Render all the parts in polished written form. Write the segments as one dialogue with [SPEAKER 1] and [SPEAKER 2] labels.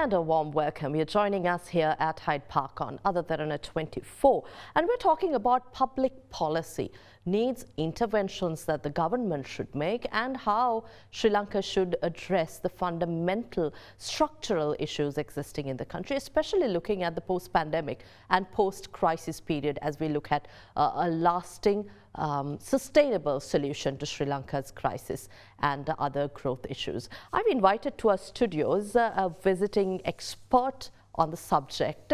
[SPEAKER 1] And a warm welcome. You're joining us here at Hyde Park on Ada Derana 24. And we're talking about public policy, needs interventions that the government should make and how Sri Lanka should address the fundamental structural issues existing in the country, especially looking at the post-pandemic and post-crisis period as we look at a lasting sustainable solution to Sri Lanka's crisis and other growth issues. I've invited to our studios a visiting expert on the subject.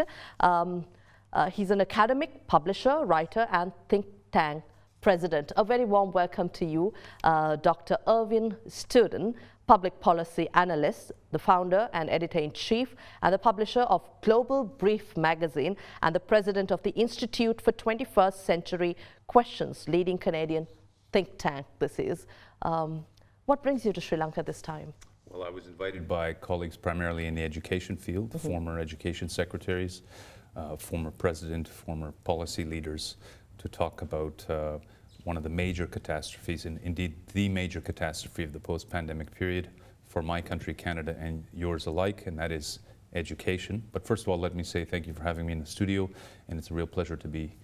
[SPEAKER 1] He's an academic, publisher, writer and think tank president. A very warm welcome to you, Dr. Irvin Studin, public policy analyst, the founder and editor-in-chief and the publisher of Global Brief magazine and the president of the Institute for 21st Century Questions, leading Canadian think tank this is. What brings you to Sri Lanka this time?
[SPEAKER 2] Well, I was invited by colleagues primarily in the education field, former education secretaries, former president, former policy leaders, to talk about one of the major catastrophes, and indeed the major catastrophe of the post-pandemic period for my country, Canada, and yours alike, and that is education. But first of all, let me say thank you for having me in the studio, and it's a real pleasure to be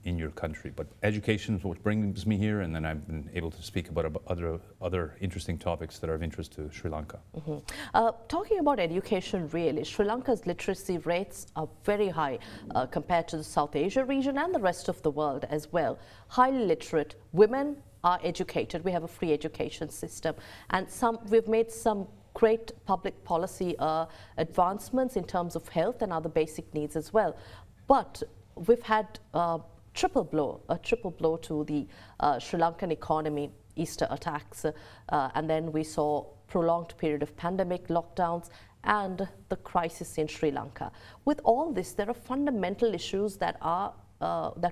[SPEAKER 2] in your country. But education is what brings me here, and then I've been able to speak about other interesting topics that are of interest to Sri Lanka.
[SPEAKER 1] Talking about education, really, Sri Lanka's literacy rates are very high compared to the South Asia region and the rest of the world as well. Highly literate women are educated. We have a free education system, and we've made some great public policy advancements in terms of health and other basic needs as well. But we've had a triple blow to the Sri Lankan economy, Easter attacks, and then we saw prolonged period of pandemic lockdowns and the crisis in Sri Lanka. With all this, there are fundamental issues that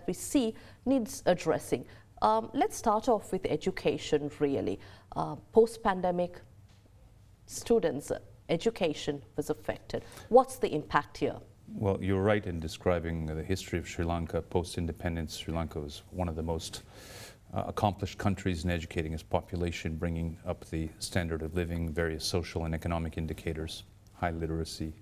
[SPEAKER 1] we see needs addressing. Let's start off with education, really. Post-pandemic, students' education was affected. What's the impact here?
[SPEAKER 2] Well, you're right in describing the history of Sri Lanka. Post-independence, Sri Lanka was one of the most accomplished countries in educating its population, bringing up the standard of living, various social and economic indicators, high literacy,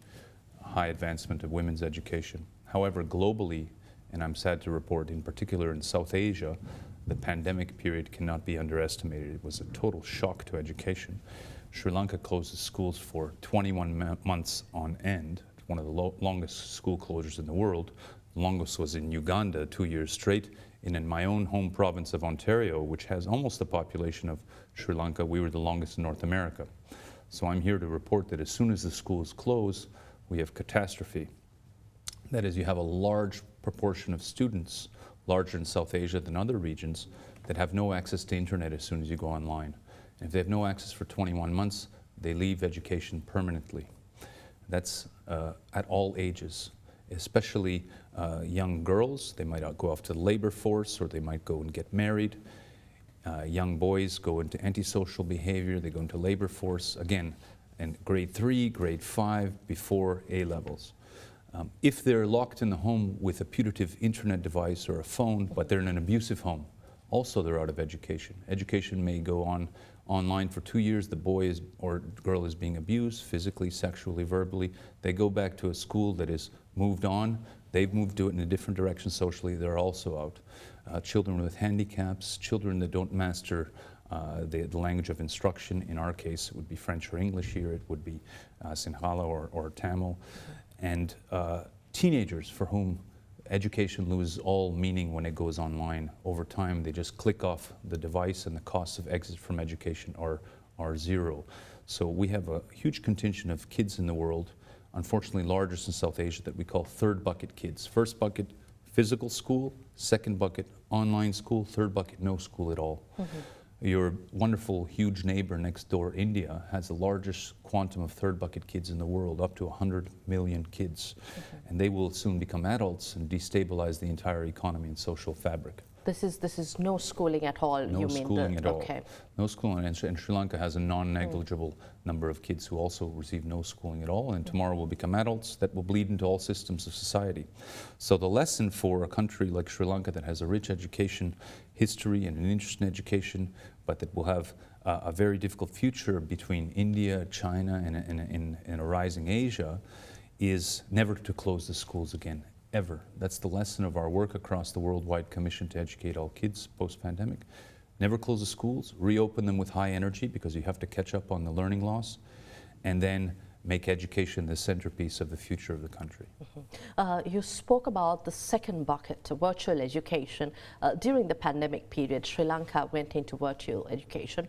[SPEAKER 2] high advancement of women's education. However, globally, and I'm sad to report, in particular in South Asia, the pandemic period cannot be underestimated. It was a total shock to education. Sri Lanka closed schools for 21 months on end. One of the longest school closures in the world. The longest was in Uganda, 2 years straight. And in my own home province of Ontario, which has almost the population of Sri Lanka, we were the longest in North America. So I'm here to report that as soon as the schools close, we have catastrophe. That is, you have a large proportion of students, larger in South Asia than other regions, that have no access to internet as soon as you go online. And if they have no access for 21 months, they leave education permanently. That's at all ages, especially young girls. They might go off to the labor force, or they might go and get married. Young boys go into antisocial behavior. They go into labor force, again, in grade 3, grade 5, before A-levels. If they're locked in the home with a putative internet device or a phone, but they're in an abusive home, also they're out of education. Education may go on online for 2 years. The boy or girl is being abused physically, sexually, verbally. They go back to a school that is moved on. They've moved to it in a different direction socially. They're also out. Children with handicaps, children that don't master the language of instruction. In our case, it would be French or English. Here it would be Sinhala or Tamil. And teenagers for whom education loses all meaning when it goes online. Over time, they just click off the device and the costs of exit from education are zero. So we have a huge contingent of kids in the world, unfortunately largest in South Asia, that we call third bucket kids. First bucket, physical school. Second bucket, online school. Third bucket, no school at all. Your wonderful, huge neighbor next door, India, has the largest quantum of third bucket kids in the world, up to 100 million kids. And they will soon become adults and destabilize the entire economy and social fabric.
[SPEAKER 1] This is no schooling at all,
[SPEAKER 2] no
[SPEAKER 1] you mean?
[SPEAKER 2] No schooling at all.
[SPEAKER 1] Okay.
[SPEAKER 2] No schooling, and Sri Lanka has a non-negligible number of kids who also receive no schooling at all, and tomorrow will become adults that will bleed into all systems of society. So the lesson for a country like Sri Lanka that has a rich education history and an interest in education, but that will have a very difficult future between India, China, and a rising Asia is never to close the schools again, ever. That's the lesson of our work across the Worldwide Commission to Educate All Kids post-pandemic. Never close the schools, reopen them with high energy because you have to catch up on the learning loss, and then make education the centerpiece of the future of the country.
[SPEAKER 1] You spoke about the second bucket, virtual education. During the pandemic period, Sri Lanka went into virtual education.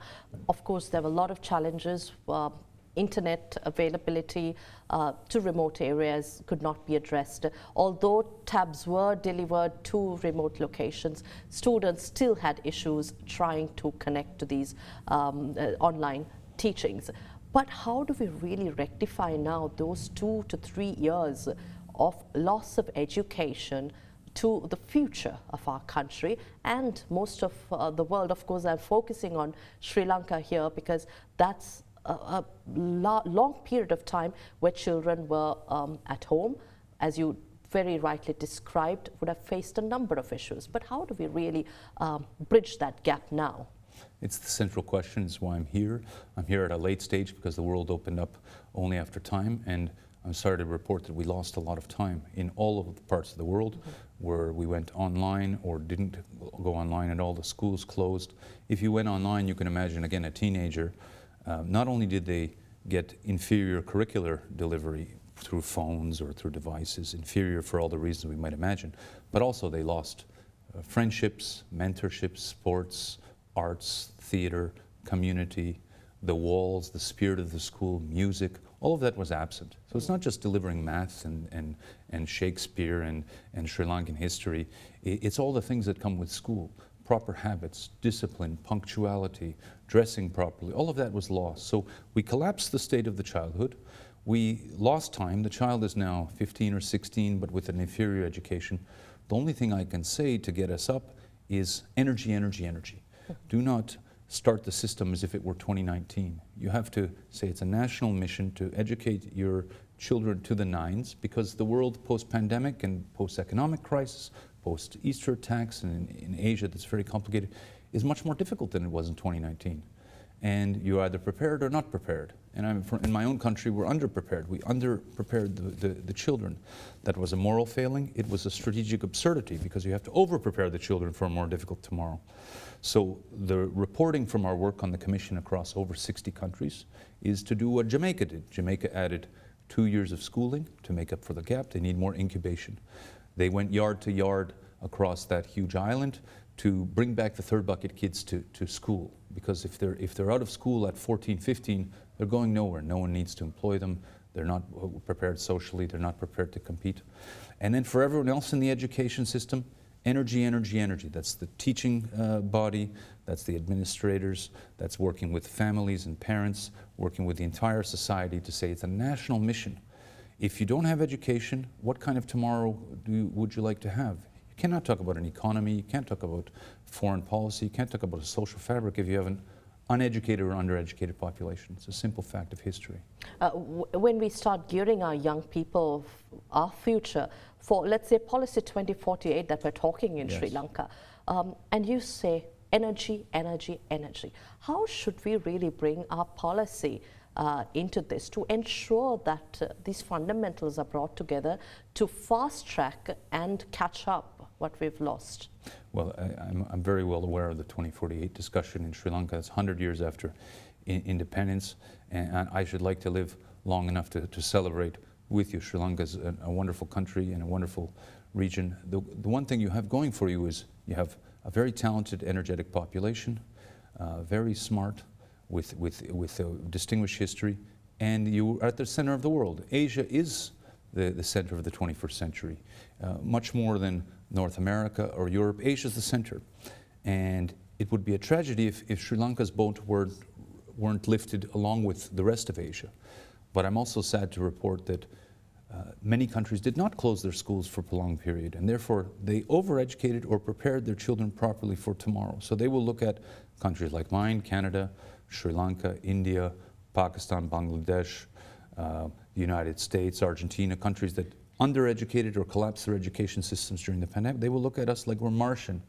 [SPEAKER 1] Of course, there were a lot of challenges. Internet availability to remote areas could not be addressed. Although tabs were delivered to remote locations, students still had issues trying to connect to these online teachings. But how do we really rectify now those 2 to 3 years of loss of education to the future of our country and most of the world? Of course, I'm focusing on Sri Lanka here because that's a long period of time where children were at home, as you very rightly described, would have faced a number of issues. But how do we really bridge that gap now?
[SPEAKER 2] It's the central question. It's why I'm here. I'm here at a late stage because the world opened up only after time, and I'm sorry to report that we lost a lot of time in all of the parts of the world where we went online or didn't go online at all. The schools closed. If you went online, you can imagine, again, a teenager, not only did they get inferior curricular delivery through phones or through devices, inferior for all the reasons we might imagine, but also they lost friendships, mentorships, sports, arts, theater, community, the walls, the spirit of the school, music, all of that was absent. So it's not just delivering math and Shakespeare and Sri Lankan history, it's all the things that come with school. Proper habits, discipline, punctuality, dressing properly, all of that was lost. So we collapsed the state of the childhood. We lost time. The child is now 15 or 16, but with an inferior education. The only thing I can say to get us up is energy, energy, energy. Do not start the system as if it were 2019. You have to say it's a national mission to educate your children to the nines, because the world post-pandemic and post-economic crisis, post-Easter attacks, and in Asia that's very complicated, is much more difficult than it was in 2019. And you're either prepared or not prepared. And in my own country, we're underprepared. We underprepared the children. That was a moral failing. It was a strategic absurdity, because you have to over-prepare the children for a more difficult tomorrow. So the reporting from our work on the Commission across over 60 countries is to do what Jamaica did. Jamaica added 2 years of schooling to make up for the gap. They need more incubation. They went yard to yard across that huge island to bring back the third bucket kids to school. Because if they're out of school at 14, 15, they're going nowhere. No one needs to employ them. They're not prepared socially. They're not prepared to compete. And then for everyone else in the education system, energy, energy, energy. That's the teaching body, that's the administrators, that's working with families and parents, working with the entire society to say it's a national mission. If you don't have education, what kind of tomorrow would you like to have? You cannot talk about an economy, you can't talk about foreign policy, you can't talk about a social fabric if you have an uneducated or undereducated population. It's a simple fact of history.
[SPEAKER 1] When we start gearing our young people, our future, for let's say Policy 2048 that we're talking in Sri Lanka, and you say energy, energy, energy. How should we really bring our policy into this to ensure that these fundamentals are brought together to fast track and catch up what we've lost?
[SPEAKER 2] Well, I'm very well aware of the 2048 discussion in Sri Lanka. It's 100 years after independence, and I should like to live long enough to celebrate with you. Sri Lanka is a wonderful country and a wonderful region. The one thing you have going for you is you have a very talented, energetic population, very smart, with a distinguished history, and you are at the center of the world. Asia is the center of the 21st century, much more than North America or Europe. Asia is the center, and it would be a tragedy if Sri Lanka's boat weren't lifted along with the rest of Asia. But I'm also sad to report that many countries did not close their schools for a prolonged period, and therefore they overeducated or prepared their children properly for tomorrow. So they will look at countries like mine, Canada, Sri Lanka, India, Pakistan, Bangladesh, the United States, Argentina, countries that undereducated or collapsed their education systems during the pandemic. They will look at us like we're Martian.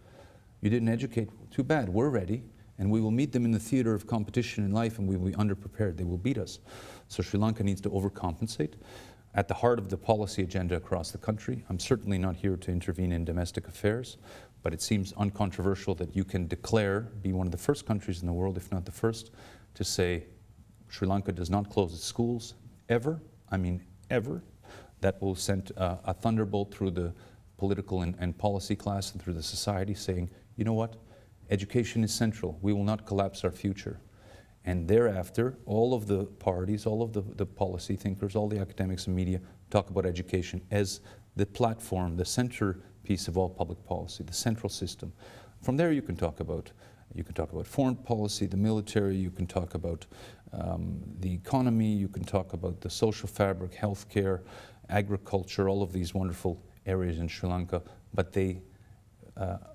[SPEAKER 2] You didn't educate, too bad, we're ready. And we will meet them in the theater of competition in life, and we will be underprepared. They will beat us. So Sri Lanka needs to overcompensate. At the heart of the policy agenda across the country, I'm certainly not here to intervene in domestic affairs, but it seems uncontroversial that you can declare, be one of the first countries in the world, if not the first, to say Sri Lanka does not close its schools ever. I mean, ever. That will send a thunderbolt through the political and policy class and through the society saying, you know what, education is central. We will not collapse our future. And thereafter, all of the parties, all of the policy thinkers, all the academics and media talk about education as the platform, the centerpiece of all public policy, the central system. From there you can talk about foreign policy, the military, you can talk about the economy, you can talk about the social fabric, healthcare, agriculture, all of these wonderful areas in Sri Lanka, but they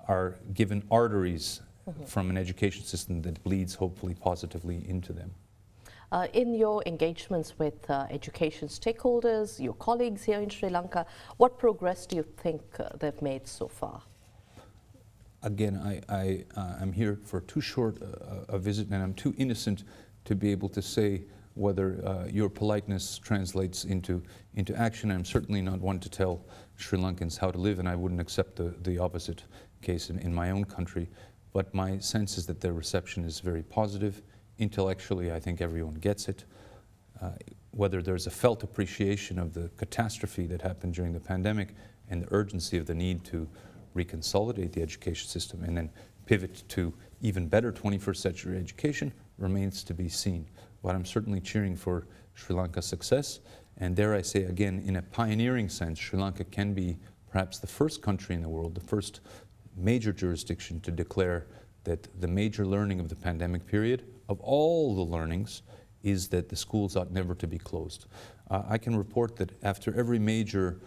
[SPEAKER 2] are given arteries from an education system that bleeds hopefully positively into them.
[SPEAKER 1] In your engagements with education stakeholders, your colleagues here in Sri Lanka, what progress do you think they've made so far?
[SPEAKER 2] Again, I'm here for too short a visit, and I'm too innocent to be able to say whether your politeness translates into action. I'm certainly not one to tell Sri Lankans how to live, and I wouldn't accept the opposite case in my own country. But my sense is that their reception is very positive. Intellectually, I think everyone gets it. Whether there's a felt appreciation of the catastrophe that happened during the pandemic and the urgency of the need to reconsolidate the education system and then pivot to even better 21st century education remains to be seen. But I'm certainly cheering for Sri Lanka's success. And dare I say again, in a pioneering sense, Sri Lanka can be perhaps the first country in the world, the first major jurisdiction to declare that the major learning of the pandemic period, of all the learnings, is that the schools ought never to be closed. I can report that after every major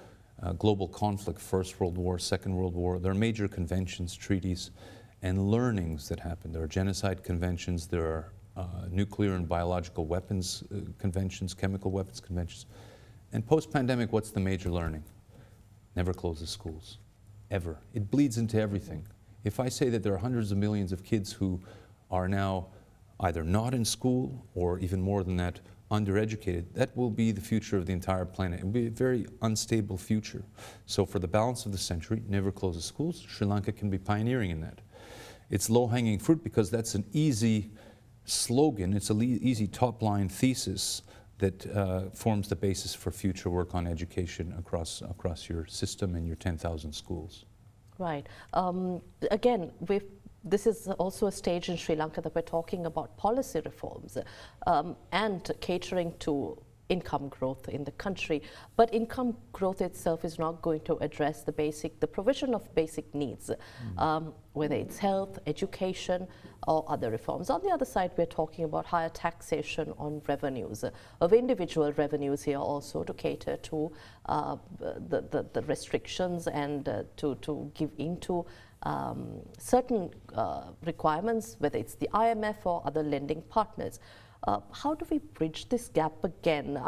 [SPEAKER 2] global conflict, First World War, Second World War, there are major conventions, treaties, and learnings that happen. There are genocide conventions, there are nuclear and biological weapons conventions, chemical weapons conventions. And post-pandemic, what's the major learning? Never close the schools. Ever. It bleeds into everything. If I say that there are hundreds of millions of kids who are now either not in school or even more than that, undereducated, that will be the future of the entire planet. It will be a very unstable future. So for the balance of the century, never close the schools. Sri Lanka can be pioneering in that. It's low-hanging fruit because that's an easy slogan. It's an easy top-line thesis that forms the basis for future work on education across your system and your 10,000 schools.
[SPEAKER 1] Right. Again, this is also a stage in Sri Lanka that we're talking about policy reforms and catering to income growth in the country. But income growth itself is not going to address the provision of basic needs, whether it's health, education, or other reforms. On the other side, we're talking about higher taxation on revenues, of individual revenues here also to cater to the restrictions and to give into certain requirements, whether it's the IMF or other lending partners. How do we bridge this gap again?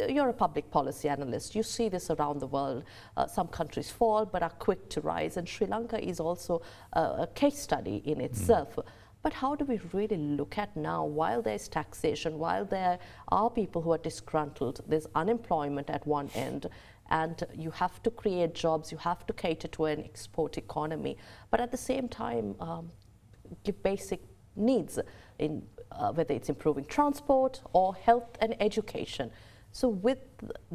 [SPEAKER 1] You're a public policy analyst. You see this around the world. Some countries fall but are quick to rise, and Sri Lanka is also a case study in itself. But how do we really look at now, while there's taxation, while there are people who are disgruntled, there's unemployment at one end, and you have to create jobs, you have to cater to an export economy, but at the same time give basic needs in whether it's improving transport or health and education. So with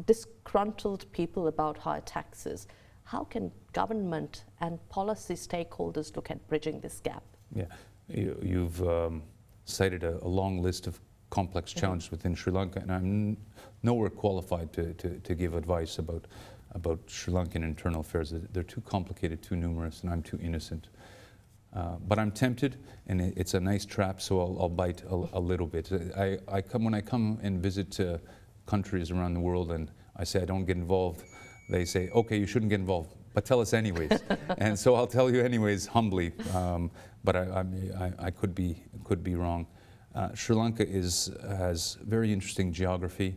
[SPEAKER 1] disgruntled people about higher taxes, how can government and policy stakeholders look at bridging this gap?
[SPEAKER 2] Yeah, you've cited a long list of complex challenges within Sri Lanka, and I'm nowhere qualified to give advice about Sri Lankan internal affairs. They're too complicated, too numerous, and I'm too innocent. But I'm tempted, and it's a nice trap, so I'll bite a little bit. When I come and visit countries around the world and I say I don't get involved, they say, okay, you shouldn't get involved, but tell us anyways. And so I'll tell you anyways, humbly, but I could be wrong. Sri Lanka has very interesting geography.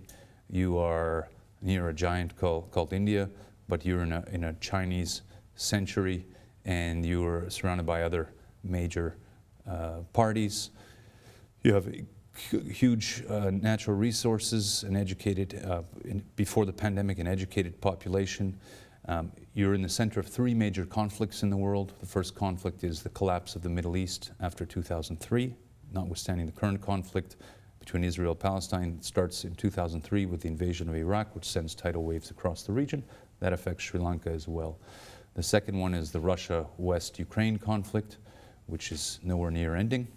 [SPEAKER 2] You are near a giant called India, but you're in a Chinese century, and you are surrounded by other major parties. You have huge natural resources, an educated, before the pandemic, an educated population. You're in the center of 3 major conflicts in the world. The first conflict is the collapse of the Middle East after 2003, notwithstanding the current conflict between Israel and Palestine. It starts in 2003 with the invasion of Iraq, which sends tidal waves across the region. That affects Sri Lanka as well. The second one is the Russia-West-Ukraine conflict, which is nowhere near ending.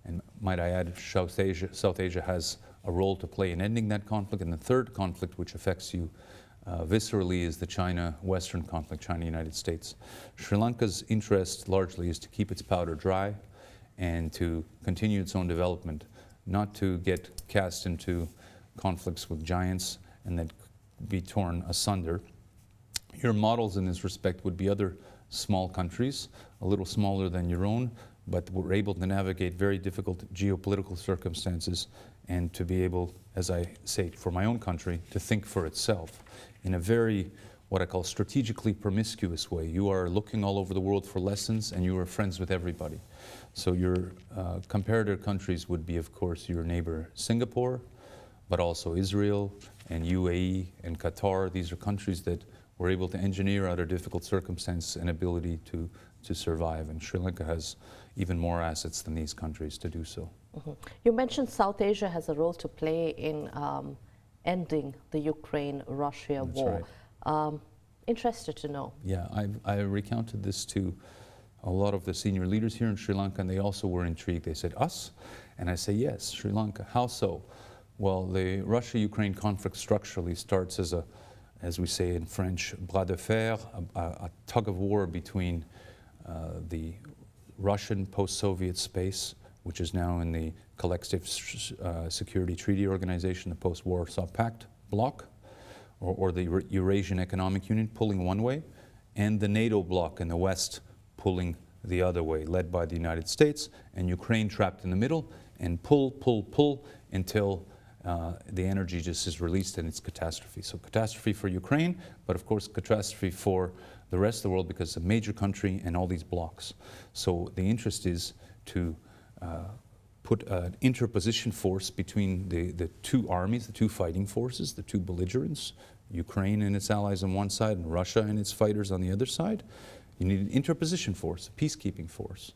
[SPEAKER 2] And might I add, South Asia has a role to play in ending that conflict. And the third conflict, which affects you viscerally, is the China-Western conflict, China-United States. Sri Lanka's interest largely is to keep its powder dry and to continue its own development, not to get cast into conflicts with giants and then be torn asunder. Your models in this respect would be other small countries, a little smaller than your own, but were able to navigate very difficult geopolitical circumstances and to be able, as I say for my own country, to think for itself in a very, what I call strategically promiscuous way. You are looking all over the world for lessons and you are friends with everybody. So your comparator countries would be, of course, your neighbor Singapore, but also Israel and UAE and Qatar. These are countries that were able to engineer out of difficult circumstances and ability to survive. And Sri Lanka has even more assets than these countries to do so.
[SPEAKER 1] You mentioned South Asia has a role to play in ending the Ukraine-Russia war.
[SPEAKER 2] Right.
[SPEAKER 1] Interested to know.
[SPEAKER 2] Yeah, I recounted this to a lot of the senior leaders here in Sri Lanka, and they also were intrigued. They said, us? And I say, yes, Sri Lanka. How so? Well, the Russia-Ukraine conflict structurally starts as a, as we say in French, bras de fer, a tug of war between the Russian post-Soviet space, which is now in the Collective Security Treaty Organization, the post-Warsaw Pact bloc, or the Eurasian Economic Union pulling one way, and the NATO bloc in the West pulling the other way, led by the United States, and Ukraine trapped in the middle, and pull until the energy just is released and it's catastrophe. So catastrophe for Ukraine, but of course catastrophe for the rest of the world because it's a major country and all these blocks. So the interest is to put an interposition force between the two armies, the two fighting forces, the two belligerents, Ukraine and its allies on one side and Russia and its fighters on the other side. You need an interposition force, a peacekeeping force.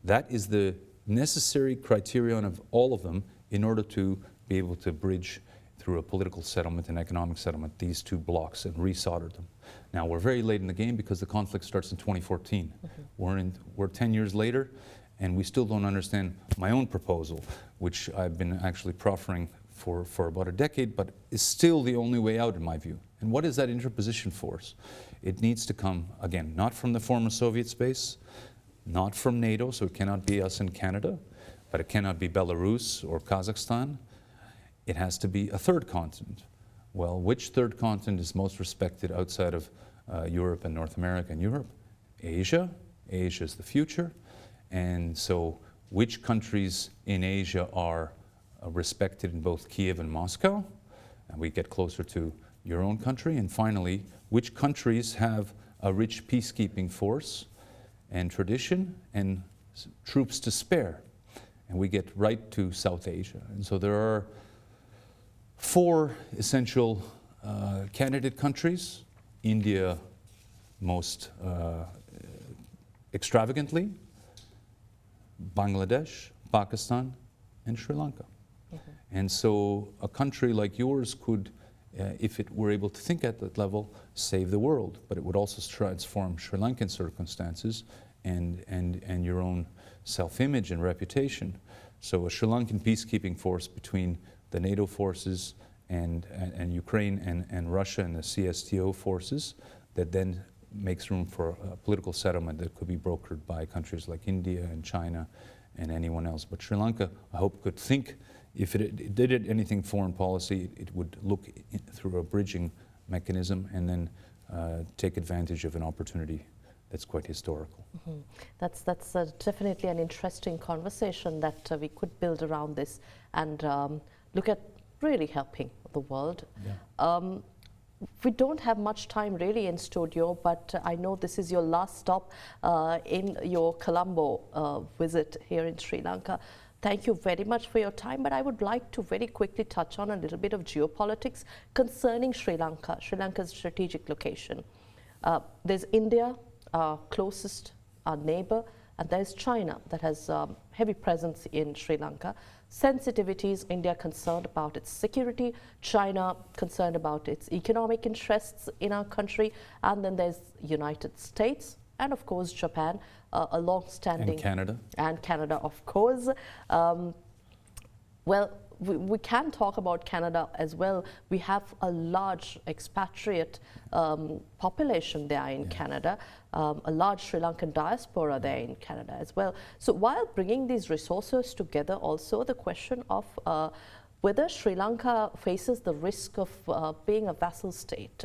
[SPEAKER 2] That is the necessary criterion of all of them in order to be able to bridge through a political settlement and economic settlement these two blocks and resolder them. Now we're very late in the game because the conflict starts in 2014. We're 10 years later and we still don't understand my own proposal, which I've been actually proffering for about a decade, but is still the only way out in my view. And what is that interposition force? It needs to come, again, not from the former Soviet space, not from NATO, so it cannot be us in Canada, but it cannot be Belarus or Kazakhstan. It has to be a third continent. Well, which third continent is most respected outside of Europe and North America and Europe? Asia. Asia is the future. And so which countries in Asia are respected in both Kiev and Moscow? And we get closer to your own country. And finally, which countries have a rich peacekeeping force and tradition and troops to spare? And we get right to South Asia. And so there are 4 essential candidate countries, India most extravagantly, Bangladesh, Pakistan, and Sri Lanka. And so a country like yours could, if it were able to think at that level, save the world, but it would also transform Sri Lankan circumstances and your own self-image and reputation. So a Sri Lankan peacekeeping force between the NATO forces and Ukraine and Russia and the CSTO forces that then makes room for a political settlement that could be brokered by countries like India and China and anyone else. But Sri Lanka, I hope, could think, if it did anything foreign policy, it would look through a bridging mechanism and then take advantage of an opportunity that's quite historical.
[SPEAKER 1] That's definitely an interesting conversation that we could build around this and look at really helping the world.
[SPEAKER 2] Yeah.
[SPEAKER 1] we don't have much time really in studio, but I know this is your last stop in your Colombo visit here in Sri Lanka. Thank you very much for your time, but I would like to very quickly touch on a little bit of geopolitics concerning Sri Lanka, Sri Lanka's strategic location. There's India, our closest neighbor, and there's China that has heavy presence in Sri Lanka. Sensitivities, India concerned about its security, China concerned about its economic interests in our country, and then there's United States, and of course Japan, a long-standing...
[SPEAKER 2] And Canada.
[SPEAKER 1] And Canada, of course. Well, we can talk about Canada as well. We have a large expatriate population there in Canada, a large Sri Lankan diaspora there in Canada as well. So while bringing these resources together, also the question of whether Sri Lanka faces the risk of being a vassal state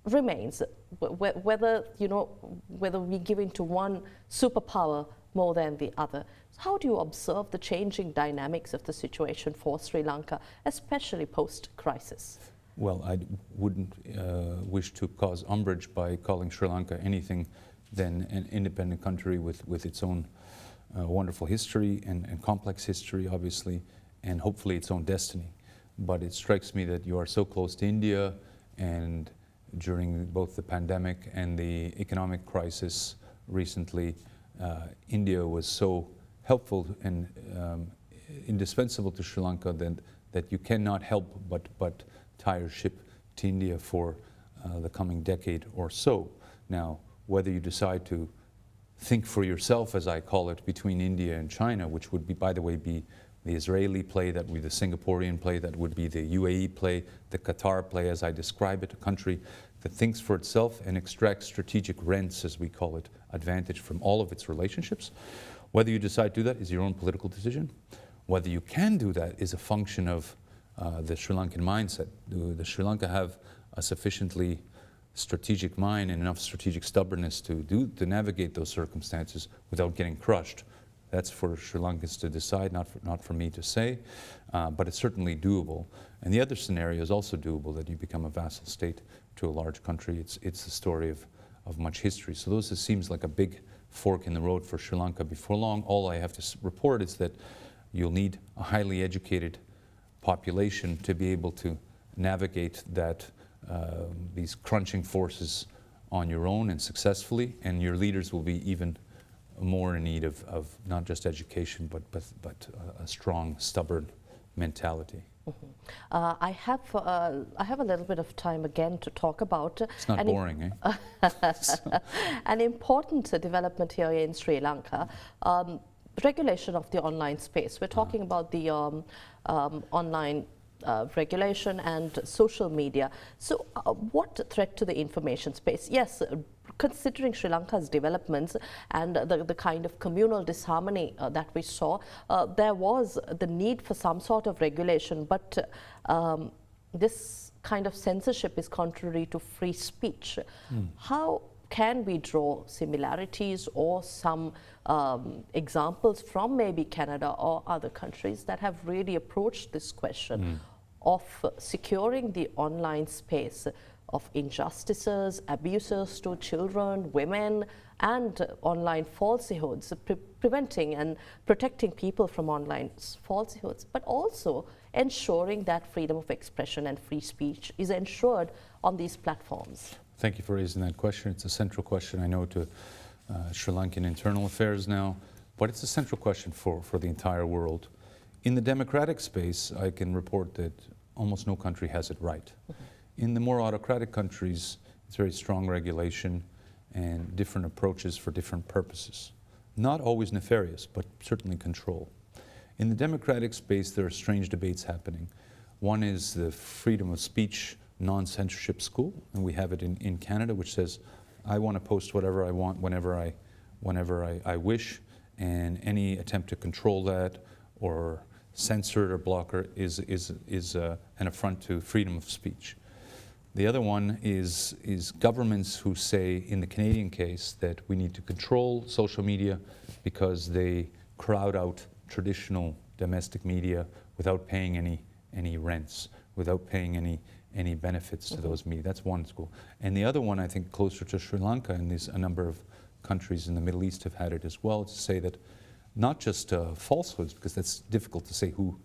[SPEAKER 1] remains. Whether, you know, whether we give in to one superpower more than the other. How do you observe the changing dynamics of the situation for Sri Lanka, especially post-crisis?
[SPEAKER 2] Well, I wouldn't wish to cause umbrage by calling Sri Lanka anything than an independent country with its own wonderful history and complex history, obviously, and hopefully its own destiny. But it strikes me that you are so close to India, and during both the pandemic and the economic crisis recently, India was so helpful and indispensable to Sri Lanka that you cannot help but tie your ship to India for the coming decade or so. Now, whether you decide to think for yourself, as I call it, between India and China, which would be, by the way, be the Israeli play, that would be the Singaporean play, that would be the UAE play, the Qatar play, as I describe it, a country that thinks for itself and extracts strategic rents, as we call it, advantage from all of its relationships. Whether you decide to do that is your own political decision. Whether you can do that is a function of the Sri Lankan mindset. Do the Sri Lanka have a sufficiently strategic mind and enough strategic stubbornness to navigate those circumstances without getting crushed? That's for Sri Lankans to decide, not for me to say, but it's certainly doable. And the other scenario is also doable, that you become a vassal state to a large country. It's the story of much history. So those, it seems like a big fork in the road for Sri Lanka before long. All I have to report is that you'll need a highly educated population to be able to navigate that these crunching forces on your own and successfully, and your leaders will be even more in need of not just education but a strong, stubborn mentality.
[SPEAKER 1] Mm-hmm. I have a little bit of time again to talk about.
[SPEAKER 2] It's not boring, eh?
[SPEAKER 1] An important development here in Sri Lanka, regulation of the online space. We're talking about the online regulation and social media. So what threat to the information space? Yes, considering Sri Lanka's developments and the kind of communal disharmony that we saw, there was the need for some sort of regulation, but this kind of censorship is contrary to free speech. How can we draw similarities or some examples from maybe Canada or other countries that have really approached this question of securing the online space of injustices, abuses to children, women, and online falsehoods, preventing and protecting people from online falsehoods, but also ensuring that freedom of expression and free speech is ensured on these platforms?
[SPEAKER 2] Thank you for raising that question. It's a central question, I know, to Sri Lankan internal affairs now, but it's a central question for the entire world. In the democratic space, I can report that almost no country has it right. In the more autocratic countries, it's very strong regulation and different approaches for different purposes. Not always nefarious, but certainly control. In the democratic space, there are strange debates happening. One is the freedom of speech, non-censorship school, and we have it in Canada, which says, I want to post whatever I want whenever I wish, and any attempt to control that or censor it or block it is an affront to freedom of speech. The other one is governments who say, in the Canadian case, that we need to control social media because they crowd out traditional domestic media without paying any rents, without paying any benefits to those media. That's one school. And the other one, I think, closer to Sri Lanka, and a number of countries in the Middle East have had it as well, to say that not just falsehoods, because that's difficult to say who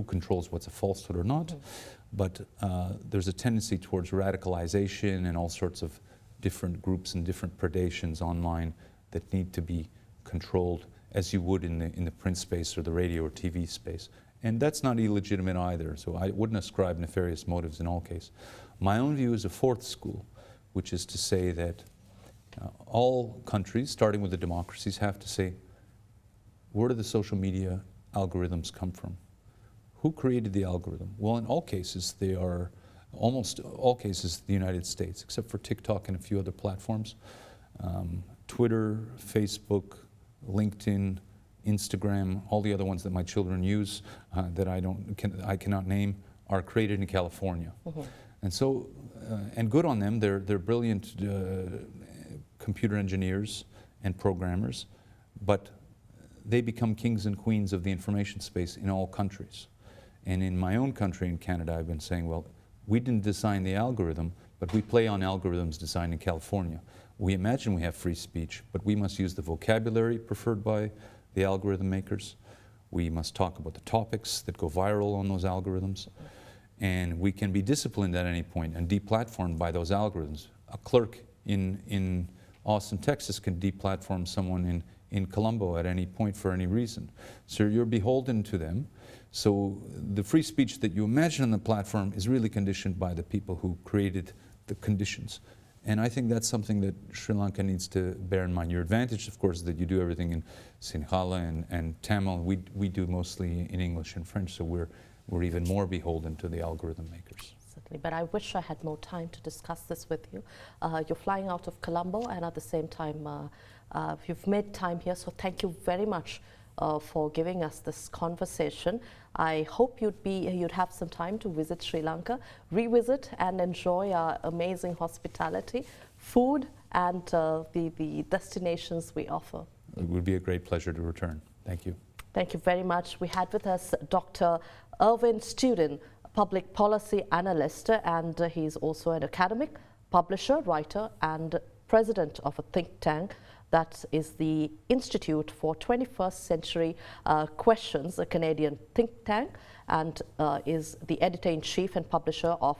[SPEAKER 2] controls what's a falsehood or not, but there's a tendency towards radicalization and all sorts of different groups and different predations online that need to be controlled as you would in the print space or the radio or TV space. And that's not illegitimate either, so I wouldn't ascribe nefarious motives in all cases. My own view is a fourth school, which is to say that all countries, starting with the democracies, have to say, where do the social media algorithms come from? Who created the algorithm? Well, in all cases, they are, almost all cases, the United States, except for TikTok and a few other platforms. Twitter, Facebook, LinkedIn, Instagram, all the other ones that my children use that I cannot name, are created in California. And so, and good on them, they're brilliant computer engineers and programmers, but they become kings and queens of the information space in all countries. And in my own country, in Canada, I've been saying, well, we didn't design the algorithm, but we play on algorithms designed in California. We imagine we have free speech, but we must use the vocabulary preferred by the algorithm makers. We must talk about the topics that go viral on those algorithms. And we can be disciplined at any point and deplatformed by those algorithms. A clerk in Austin, Texas can deplatform someone in Colombo at any point for any reason. So you're beholden to them. So the free speech that you imagine on the platform is really conditioned by the people who created the conditions. And I think that's something that Sri Lanka needs to bear in mind. Your advantage, of course, is that you do everything in Sinhala and Tamil. We do mostly in English and French, so we're even more beholden to the algorithm makers.
[SPEAKER 1] Certainly, but I wish I had more time to discuss this with you. You're flying out of Colombo, and at the same time, you've made time here, so thank you very much for giving us this conversation. I hope you'd have some time to visit Sri Lanka, revisit and enjoy our amazing hospitality, food, and the destinations we offer.
[SPEAKER 2] It would be a great pleasure to return. Thank you.
[SPEAKER 1] Thank you very much. We had with us Dr. Irvin Studin, Public Policy Analyst, and he's also an academic, publisher, writer, and president of a think tank that is the Institute for 21st Century Questions, a Canadian think tank, and is the editor-in-chief and publisher of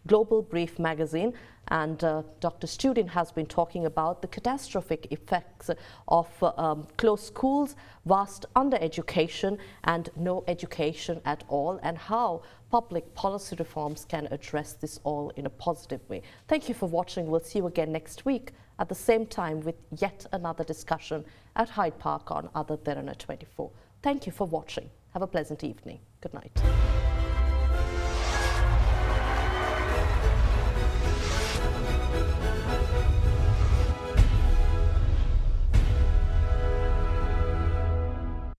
[SPEAKER 1] Global Brief magazine. And Dr. Studin has been talking about the catastrophic effects of closed schools, vast undereducation, and no education at all, and how public policy reforms can address this all in a positive way. Thank you for watching. We'll see you again next week at the same time with yet another discussion at Hyde Park on AdaDerana 24. Thank you for watching. Have a pleasant evening. Good night.